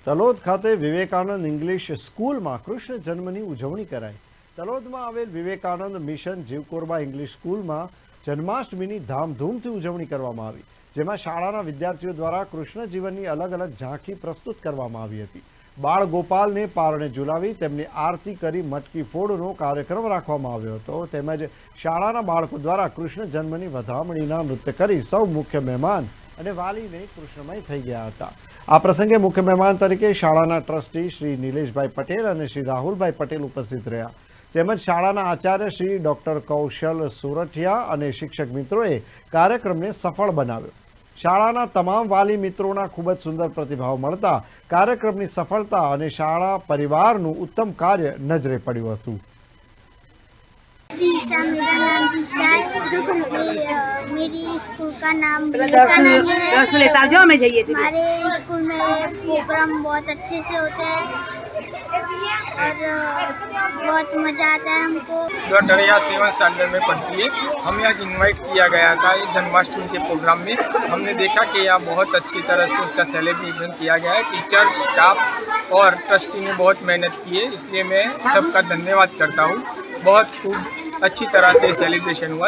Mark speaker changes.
Speaker 1: તલોદ ખાતે વિવેકાનંદ ઇંગ્લિશ સ્કૂલમાં કૃષ્ણ જન્મની ઉજવણી કરાઈ। તલોદમાં આવેલ વિવેકાનંદ મિશન જીવકોરબા ઇંગ્લિશ સ્કૂલમાં જન્માષ્ટમીની ધામધૂમથી ઉજવણી કરવામાં આવી, જેમાં શાળાના વિદ્યાર્થીઓ દ્વારા કૃષ્ણ જીવનની અલગ અલગ ઝાંખી પ્રસ્તુત કરવામાં આવી હતી। બાળ ગોપાલને પારણે ઝુલાવી તેમની આરતી કરી મટકી ફોડનો કાર્યક્રમ રાખવામાં આવ્યો હતો, તેમજ શાળાના બાળકો દ્વારા કૃષ્ણ જન્મની વધામણીના નૃત્ય કરી સૌ મુખ્ય મહેમાન અને વાલીને કૃષ્ણમય થઈ ગયા હતા। આ પ્રસંગે મુખ્ય મહેમાન તરીકે શાળાના ટ્રસ્ટી શ્રી નિલેશભાઈ પટેલ અને શ્રી રાહુલભાઈ પટેલ ઉપસ્થિત રહ્યા, તેમજ શાળાના આચાર્ય શ્રી ડોક્ટર કૌશલ સોરઠિયા અને શિક્ષક મિત્રોએ કાર્યક્રમને સફળ બનાવ્યો। શાળાના તમામ વાલી મિત્રોના ખૂબ જ સુંદર પ્રતિભાવ મળતા કાર્યક્રમની સફળતા અને શાળા પરિવારનું ઉત્તમ કાર્ય નજરે પડ્યું હતું।
Speaker 2: दिशा, मेरा नाम दिशा है। मेरी स्कूल का नाम विवेकानंद है। हमारे स्कूल में प्रोग्राम बहुत अच्छे से होते हैं और बहुत मज़ा आता है हमको।
Speaker 3: डरिया 7 स्टैंडर्ड में पढ़ती है। हमें आज इनवाइट किया गया था ये जन्माष्टमी के प्रोग्राम में। हमने देखा कि यहाँ बहुत अच्छी तरह से उसका सेलिब्रेशन किया गया है। टीचर्स, स्टाफ और ट्रस्टी ने बहुत मेहनत की है, इसलिए मैं सबका धन्यवाद करता हूँ। बहुत खूब अच्छी तरह से सेलिब्रेशन हुआ।